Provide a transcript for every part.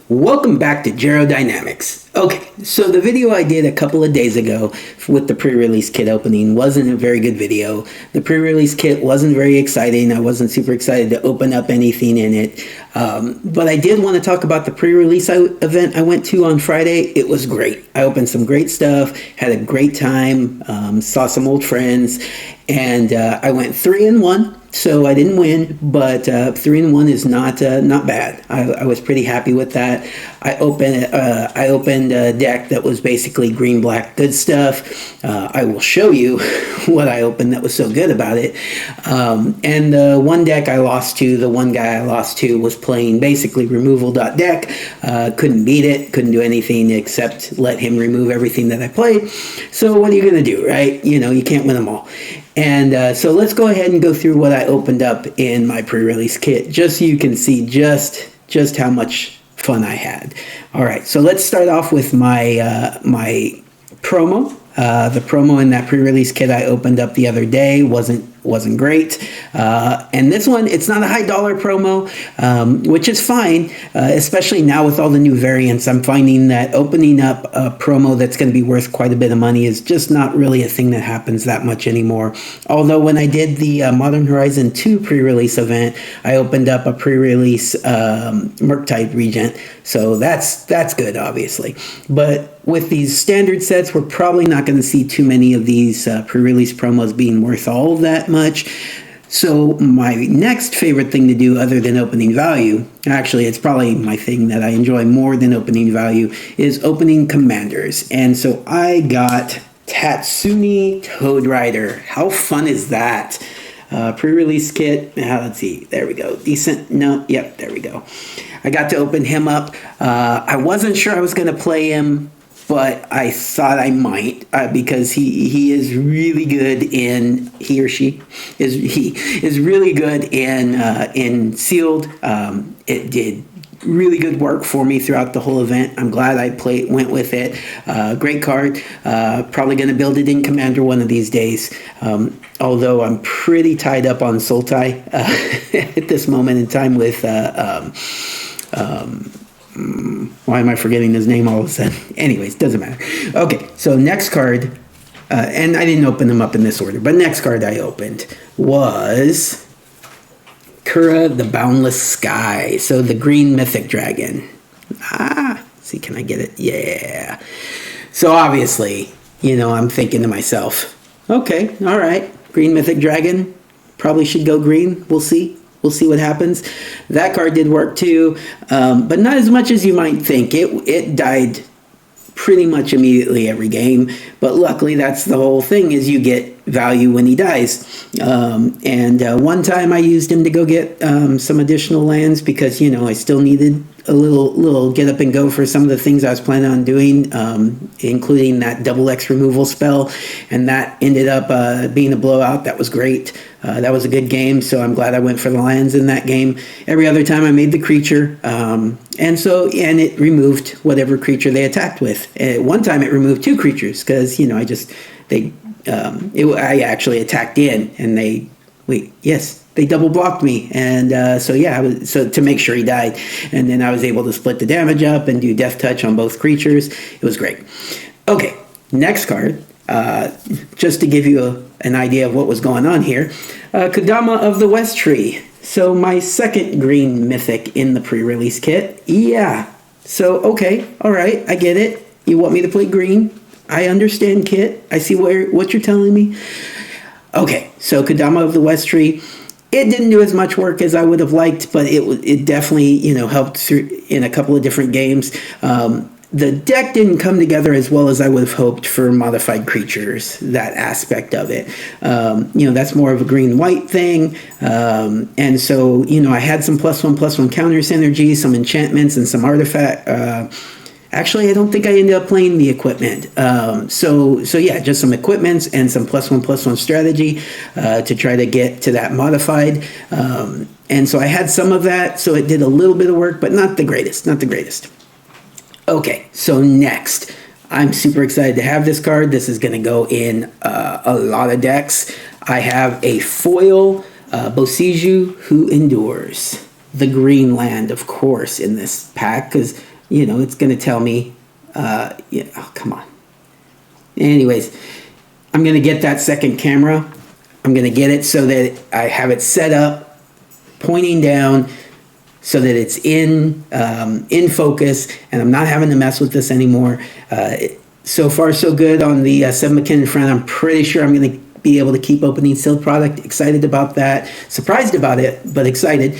Welcome back to Dynamics. Okay, so the video I did a couple of days ago with the pre-release kit opening wasn't a very good video. The pre-release kit wasn't very exciting. I wasn't super excited to open up anything in it. But I did want to talk about the pre-release event I went to on Friday. It was great. I opened some great stuff, had a great time, saw some old friends, and I went 3-1. So I didn't win, but 3-1 is not bad. I was pretty happy with that. I opened a deck that was basically green, black, good stuff. I will show you what I opened that was so good about it. And the one deck I lost to, the one guy I lost to was playing basically removal.deck. Couldn't beat it, couldn't do anything except let him remove everything that I played. So what are you going to do, right? You know, you can't win them all. And so let's go ahead and go through what I opened up in my pre-release kit, just so you can see just how much fun I had. All right, so let's start off with my my promo. The promo in that pre-release kit I opened up the other day wasn't great. And this one, it's not a high dollar promo, which is fine, especially now with all the new variants. I'm finding that opening up a promo that's going to be worth quite a bit of money is just not really a thing that happens that much anymore. Although when I did the Modern Horizon 2 pre-release event, I opened up a pre-release Murktide Regent. So that's good, obviously. But with these standard sets, we're probably not going to see too many of these pre-release promos being worth all that much. So my next favorite thing to do other than opening value, actually it's probably my thing that I enjoy more than opening value, is opening commanders. And so I got Tatsumi Toad Rider. How fun is that? Pre-release kit. Let's see. There we go. Decent. No. Yep. There we go. I got to open him up. I wasn't sure I was going to play him, but I thought I might because he is really good in, he or she is really good in sealed. It did really good work for me throughout the whole event. I'm glad I went with it. Great card. Probably going to build it in Commander one of these days. Although I'm pretty tied up on Sultai at this moment in time with why am I forgetting his name all of a sudden? Anyways, doesn't matter. Okay, so next card, and I didn't open them up in this order, but next card I opened was Kura, the Boundless Sky. So the green mythic dragon. See, can I get it? Yeah. So obviously, you know, I'm thinking to myself, okay, all right, green mythic dragon, probably should go green. We'll see. We'll see what happens. That card did work too, but not as much as you might think. It died pretty much immediately every game, but luckily that's the whole thing, is you get value when he dies. One time I used him to go get some additional lands because, you know, I still needed a little get up and go for some of the things I was planning on doing, including that double X removal spell, and that ended up being a blowout. That was great. That was a good game, so I'm glad I went for the lands in that game. Every other time I made the creature, and it removed whatever creature they attacked with. One time it removed two creatures because, you know, I actually attacked in, and they double blocked me, and so to make sure he died, and then I was able to split the damage up and do death touch on both creatures. It was great. Okay, next card. Just to give you an idea of what was going on here, Kodama of the West Tree. So my second green mythic in the pre-release kit. Yeah. So okay, all right, I get it. You want me to play green? I understand, kit. I see what you're telling me. Okay, so Kodama of the West Tree. It didn't do as much work as I would have liked, but it definitely, you know, helped through in a couple of different games. The deck didn't come together as well as I would have hoped for modified creatures, that aspect of it. You know, that's more of a green-white thing. And so, you know, I had some +1/+1 counter synergy, some enchantments, and some artifact. Actually, I don't think I ended up playing the equipment. So yeah, just some equipments and some +1/+1 strategy to try to get to that modified. And so I had some of that, so it did a little bit of work, but not the greatest. Okay, so next, I'm super excited to have this card. This is going to go in a lot of decks. I have a foil Bosiju Who Endures. The green land, of course, in this pack, because you know, it's going to tell me, yeah, oh, come on. Anyways, I'm going to get that second camera. I'm going to get it so that I have it set up, pointing down, so that it's in focus, and I'm not having to mess with this anymore. So far, so good on the 7 McKinnon front. I'm pretty sure I'm going to be able to keep opening sealed product. Excited about that. Surprised about it, but excited.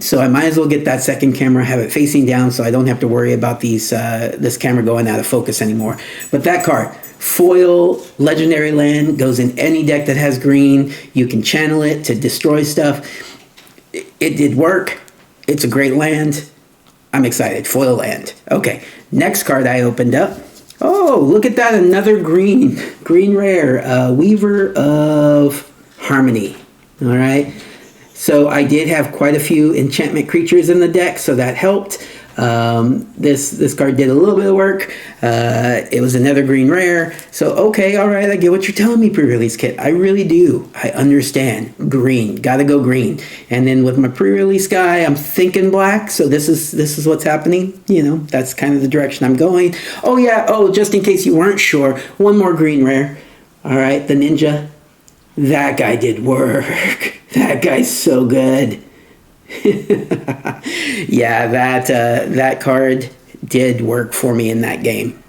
So I might as well get that second camera, have it facing down, so I don't have to worry about this camera going out of focus anymore. But that card, foil legendary land, goes in any deck that has green. You can channel it to destroy stuff. It did work. It's a great land. I'm excited. Foil land. Okay, next card I opened up. Oh, look at that, another green rare, Weaver of Harmony. All right, so I did have quite a few enchantment creatures in the deck, so that helped. This card did a little bit of work. It was another green rare, so okay, all right, I get what you're telling me, pre-release kit. I really do. I understand. Green, gotta go green. And then with my pre-release guy, I'm thinking black, so this is what's happening. You know, that's kind of the direction I'm going. Oh yeah, oh, just in case you weren't sure, one more green rare. All right, the ninja. That guy did work. That guy's so good. Yeah, that card did work for me in that game.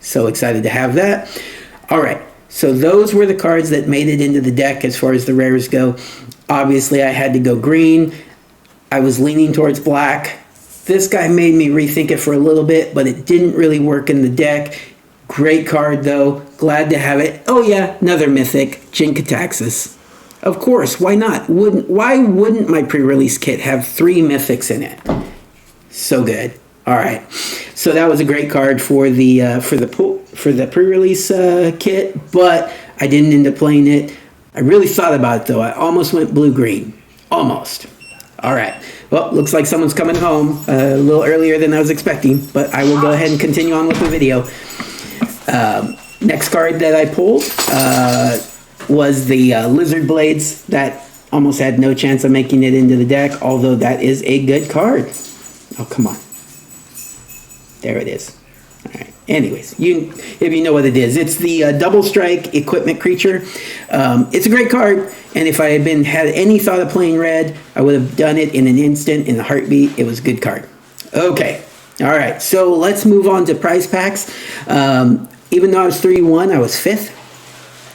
So excited to have that. All right, so those were the cards that made it into the deck as far as the rares go. Obviously, I had to go green. I was leaning towards black. This guy made me rethink it for a little bit, but it didn't really work in the deck. Great card, though. Glad to have it. Oh, yeah, another mythic, Gingka. Of course, why not? Why wouldn't my pre-release kit have 3 mythics in it? So good. All right, so that was a great card for the pre-release kit, but I didn't end up playing it. I really thought about it though. I almost went blue-green, almost. All right. Well, looks like someone's coming home a little earlier than I was expecting, but I will go ahead and continue on with the video. Next card that I pulled was the Lizard Blades. That almost had no chance of making it into the deck, although that is a good card. Oh, come on. There it is. All right. Anyways, if you know what it is, it's the double strike equipment creature. It's a great card, and if I had any thought of playing red, I would have done it in an instant, in a heartbeat. It was a good card. Okay. All right. So let's move on to prize packs. Even though I was 3-1, I was 5th.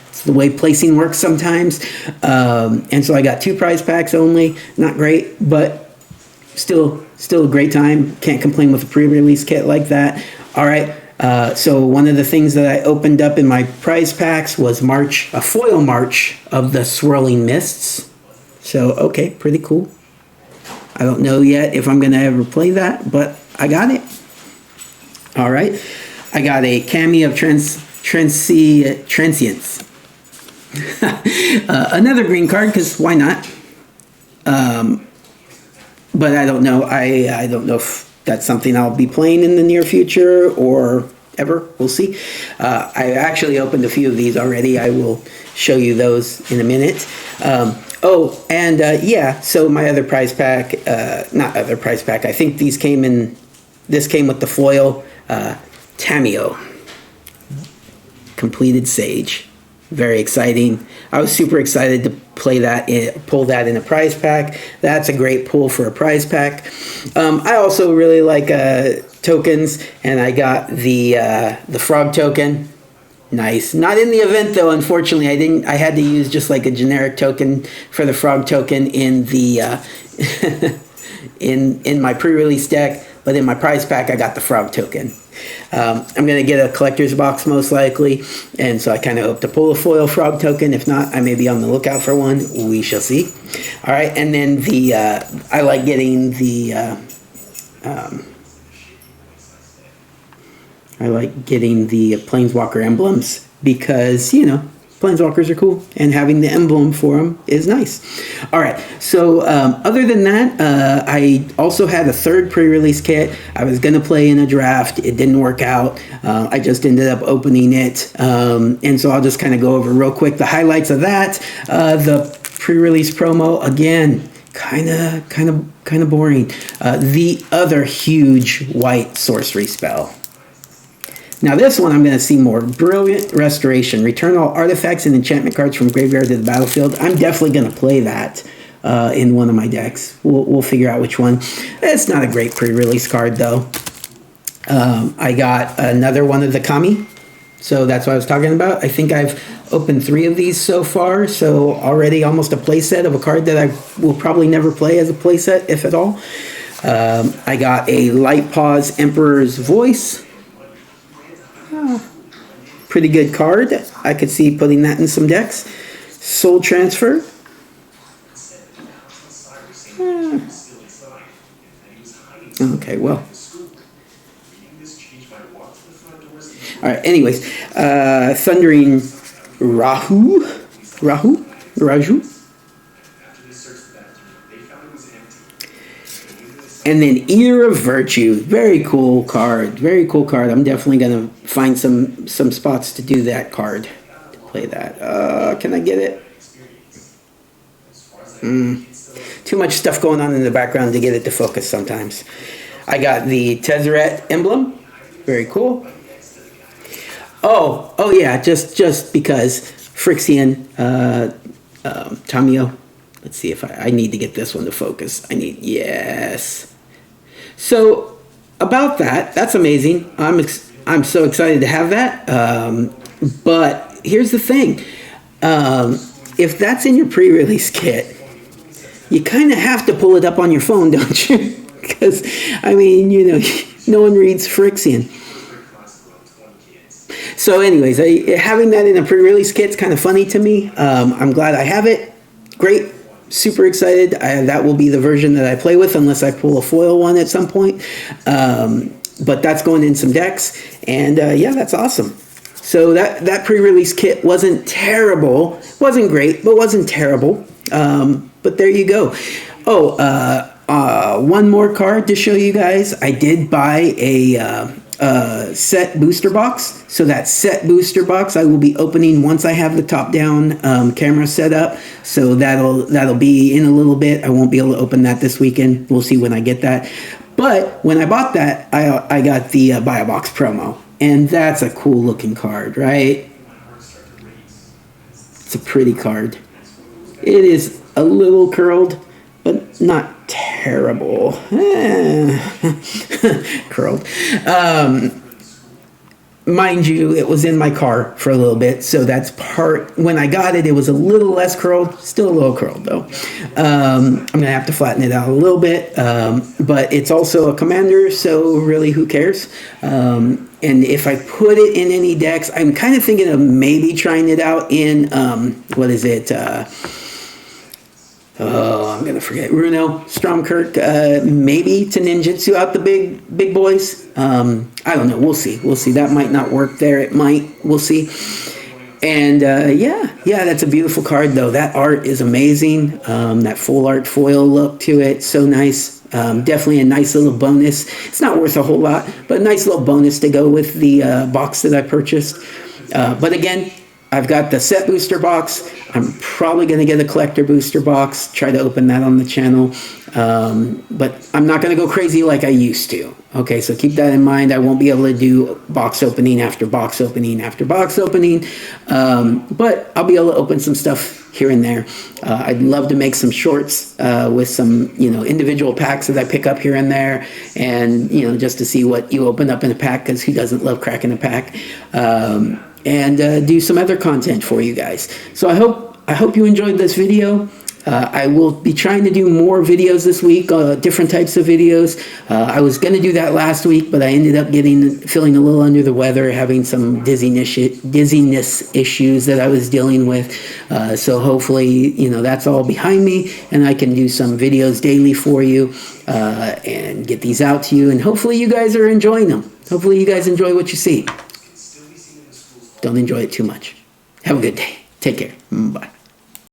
It's the way placing works sometimes. And so I got 2 prize packs only. Not great, but still a great time. Can't complain with a pre-release kit like that. All right. So one of the things that I opened up in my prize packs was a foil March of the Swirling Mists. So, okay, pretty cool. I don't know yet if I'm going to ever play that, but I got it. All right. I got a Kami of Transience. Another green card, because why not? But I don't know. I don't know if that's something I'll be playing in the near future or ever. We'll see. I actually opened a few of these already. I will show you those in a minute. Yeah, so my other prize pack, not other prize pack, I think this came with the foil, Tamio, Completed Sage. Very exciting. I was super excited to pull that in a prize pack. That's a great pull for a prize pack. I also really like tokens, and I got the frog token. Nice. Not in the event though, unfortunately. I had to use just like a generic token for the frog token in the in my pre-release deck, but in my prize pack I got the frog token. I'm going to get a collector's box most likely, and so I kind of hope to pull a foil frog token. If not, I may be on the lookout for one. We shall see. All right, and then I like getting the planeswalker emblems because, planeswalkers are cool, and having the emblem for them is nice. All right, so other than that, I also had a 3rd pre-release kit. I was going to play in a draft. It didn't work out. I just ended up opening it, and so I'll just kind of go over real quick the highlights of that. The pre-release promo, again, kind of kind of boring. The other huge white sorcery spell. Now this one I'm going to see more. Brilliant Restoration. Return all artifacts and enchantment cards from graveyard to the battlefield. I'm definitely going to play that in one of my decks. We'll figure out which one. It's not a great pre-release card though. I got another one of the Kami. So that's what I was talking about. I think I've opened 3 of these so far. So already almost a playset of a card that I will probably never play as a playset, if at all. I got a Light Paws Emperor's Voice. Pretty good card. I could see putting that in some decks. Soul Transfer. Okay, well. Alright, anyways. Thundering Raju. And then Ear of Virtue. Very cool card. Very cool card. I'm definitely going to find some spots to do that card. To play that. Can I get it? Too much stuff going on in the background to get it to focus sometimes. I got the Tezzeret emblem. Very cool. Oh yeah, just because Frixion, Tamio. Let's see if I need to get this one to focus. Yes. So about that's amazing. I'm so excited to have that. But here's the thing. If that's in your pre-release kit, you kind of have to pull it up on your phone, don't you? Because, I mean, you know, no one reads Frixion. So anyways, having that in a pre-release kit is kind of funny to me. I'm glad I have it. Great. Super excited. That will be the version that I play with unless I pull a foil one at some point. But that's going in some decks. And yeah, that's awesome. So that pre-release kit wasn't terrible. Wasn't great, but wasn't terrible. But there you go. Oh, one more card to show you guys. I did buy a set booster box. So that set booster box I will be opening once I have the top-down camera set up. So that'll be in a little bit. I won't be able to open that this weekend. We'll see when I get that. But when I bought that, I got the buy a box promo. And that's a cool looking card, right? It's a pretty card. It is a little curled, but not terrible. Curled. Mind you, it was in my car for a little bit, so that's part. When I got it, it was a little less curled, still a little curled though. I'm gonna have to flatten it out a little bit, but it's also a commander, so really, who cares? And if I put it in any decks, I'm kind of thinking of maybe trying it out in what is it? I'm gonna forget. Runo, Stromkirk, maybe to ninjutsu out the big boys. I don't know. We'll see. We'll see. That might not work there. It might. We'll see. And yeah, that's a beautiful card though. That art is amazing. That full art foil look to it, so nice. Definitely a nice little bonus. It's not worth a whole lot, but a nice little bonus to go with the box that I purchased. But again, I've got the set booster box. I'm probably going to get a collector booster box, try to open that on the channel. But I'm not going to go crazy like I used to. Okay, so keep that in mind. I won't be able to do box opening after box opening after box opening. But I'll be able to open some stuff here and there. I'd love to make some shorts with some, individual packs that I pick up here and there. And, just to see what you open up in a pack, because who doesn't love cracking a pack? And do some other content for you guys. So I hope you enjoyed this video. I will be trying to do more videos this week, different types of videos. I was going to do that last week, but I ended up feeling a little under the weather, having some dizziness issues that I was dealing with. So hopefully, that's all behind me, and I can do some videos daily for you and get these out to you. And hopefully you guys are enjoying them. Hopefully you guys enjoy what you see. Don't enjoy it too much. Have a good day. Take care. Bye.